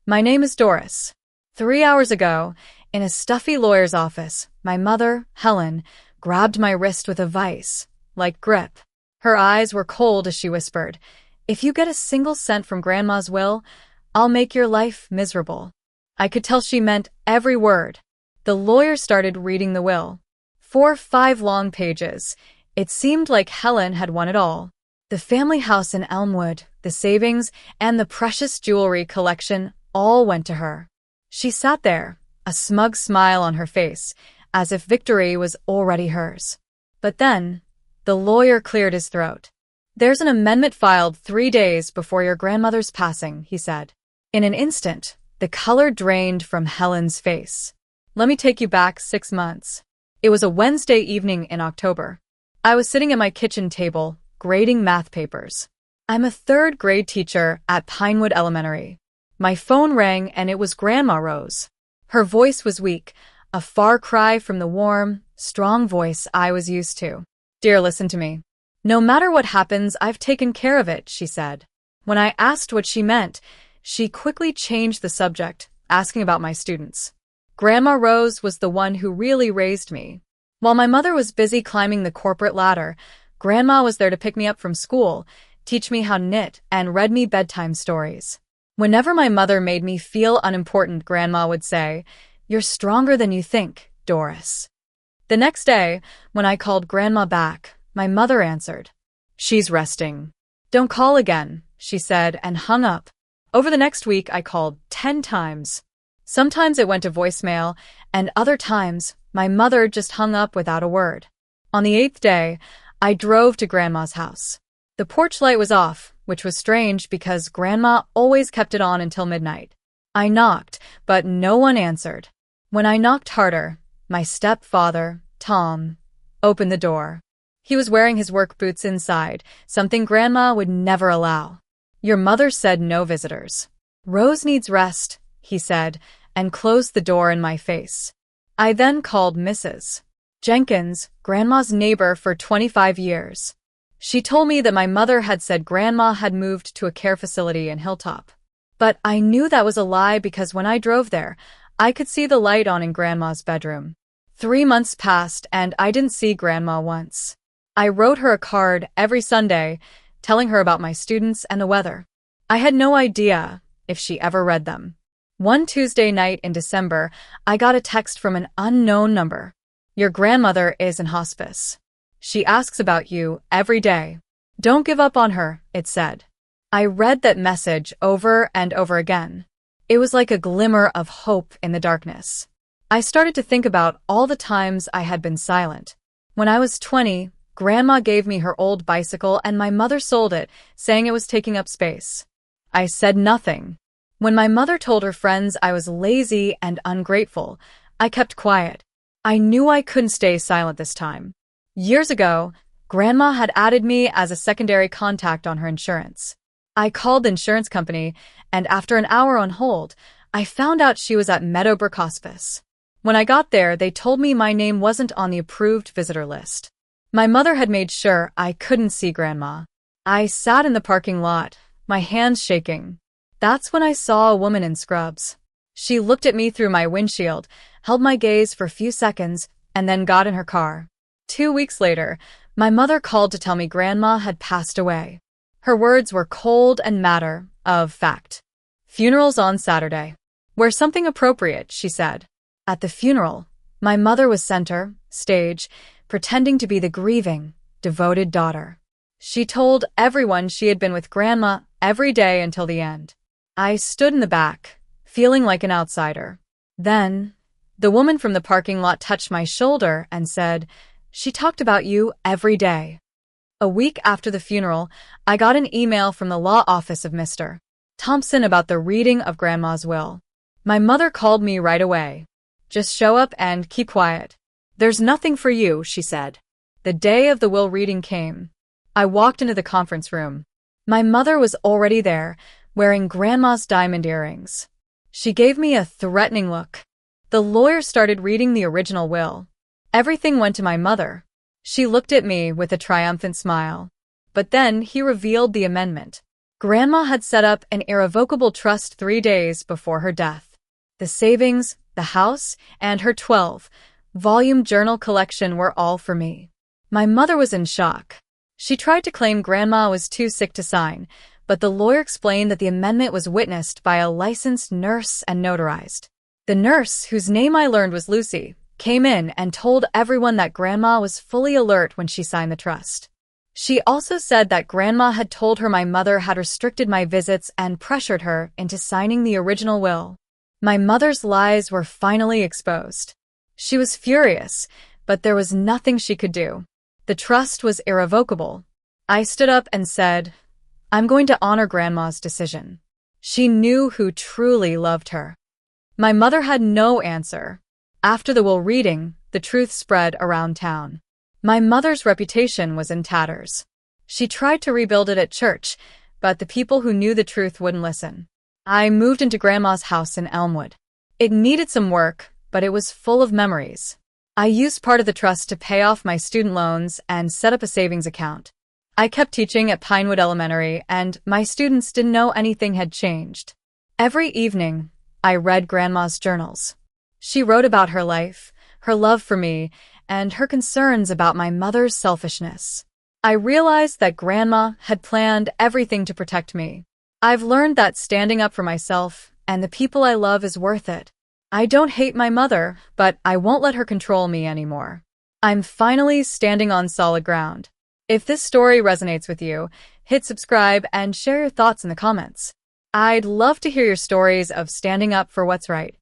My name is Doris. 3 hours ago, in a stuffy lawyer's office, my mother, Helen, grabbed my wrist with a vice, like grip. Her eyes were cold as she whispered, "If you get a single cent from Grandma's will, I'll make your life miserable." I could tell she meant every word. The lawyer started reading the will. 5 long pages. It seemed like Helen had won it all. The family house in Elmwood, the savings, and the precious jewelry collection all went to her. She sat there, a smug smile on her face, as if victory was already hers. But then, the lawyer cleared his throat. "There's an amendment filed 3 days before your grandmother's passing," he said. In an instant, the color drained from Helen's face. "Let me take you back 6 months. It was a Wednesday evening in October. I was sitting at my kitchen table, grading math papers. I'm a 3rd grade teacher at Pinewood Elementary. My phone rang and it was Grandma Rose. Her voice was weak, a far cry from the warm, strong voice I was used to. "Dear, listen to me. No matter what happens, I've taken care of it," she said. When I asked what she meant, she quickly changed the subject, asking about my students. Grandma Rose was the one who really raised me. While my mother was busy climbing the corporate ladder, Grandma was there to pick me up from school, teach me how to knit, and read me bedtime stories. Whenever my mother made me feel unimportant, Grandma would say, "You're stronger than you think, Doris." The next day, when I called Grandma back, my mother answered, "She's resting." "Don't call again," she said, and hung up. Over the next week, I called 10 times. Sometimes it went to voicemail, and other times, my mother just hung up without a word. On the 8th day, I drove to Grandma's house. The porch light was off, which was strange because Grandma always kept it on until midnight. I knocked, but no one answered. When I knocked harder, my stepfather, Tom, opened the door. He was wearing his work boots inside, something Grandma would never allow. "Your mother said no visitors. Rose needs rest," he said, and closed the door in my face. I then called Mrs. Jenkins, Grandma's neighbor for 25 years. She told me that my mother had said Grandma had moved to a care facility in Hilltop. But I knew that was a lie because when I drove there, I could see the light on in Grandma's bedroom. 3 months passed and I didn't see Grandma once. I wrote her a card every Sunday, telling her about my students and the weather. I had no idea if she ever read them. One Tuesday night in December, I got a text from an unknown number. "Your grandmother is in hospice. She asks about you every day. Don't give up on her," it said. I read that message over and over again. It was like a glimmer of hope in the darkness. I started to think about all the times I had been silent. When I was 20, Grandma gave me her old bicycle and my mother sold it, saying it was taking up space. I said nothing. When my mother told her friends I was lazy and ungrateful, I kept quiet. I knew I couldn't stay silent this time. Years ago, Grandma had added me as a secondary contact on her insurance. I called the insurance company, and after an hour on hold, I found out she was at Meadowbrook Hospice. When I got there, they told me my name wasn't on the approved visitor list. My mother had made sure I couldn't see Grandma. I sat in the parking lot, my hands shaking. That's when I saw a woman in scrubs. She looked at me through my windshield, held my gaze for a few seconds, and then got in her car. 2 weeks later, my mother called to tell me Grandma had passed away. Her words were cold and matter of fact. "Funeral's on Saturday. Wear something appropriate," she said. At the funeral, my mother was center stage, pretending to be the grieving, devoted daughter. She told everyone she had been with Grandma every day until the end. I stood in the back, feeling like an outsider. Then, the woman from the parking lot touched my shoulder and said, "She talked about you every day." A week after the funeral, I got an email from the law office of Mr. Thompson about the reading of Grandma's will. My mother called me right away. "Just show up and keep quiet. There's nothing for you," she said. The day of the will reading came. I walked into the conference room. My mother was already there, wearing Grandma's diamond earrings. She gave me a threatening look. The lawyer started reading the original will. Everything went to my mother. She looked at me with a triumphant smile. But then he revealed the amendment. Grandma had set up an irrevocable trust 3 days before her death. The savings, the house, and her 12-volume journal collection were all for me. My mother was in shock. She tried to claim Grandma was too sick to sign, but the lawyer explained that the amendment was witnessed by a licensed nurse and notarized. The nurse, whose name I learned was Lucy, came in and told everyone that Grandma was fully alert when she signed the trust. She also said that Grandma had told her my mother had restricted my visits and pressured her into signing the original will. My mother's lies were finally exposed. She was furious, but there was nothing she could do. The trust was irrevocable. I stood up and said, "I'm going to honor Grandma's decision." She knew who truly loved her. My mother had no answer. After the will reading, the truth spread around town. My mother's reputation was in tatters. She tried to rebuild it at church, but the people who knew the truth wouldn't listen. I moved into Grandma's house in Elmwood. It needed some work, but it was full of memories. I used part of the trust to pay off my student loans and set up a savings account. I kept teaching at Pinewood Elementary, and my students didn't know anything had changed. Every evening, I read Grandma's journals. She wrote about her life, her love for me, and her concerns about my mother's selfishness. I realized that Grandma had planned everything to protect me. I've learned that standing up for myself and the people I love is worth it. I don't hate my mother, but I won't let her control me anymore. I'm finally standing on solid ground. If this story resonates with you, hit subscribe and share your thoughts in the comments. I'd love to hear your stories of standing up for what's right.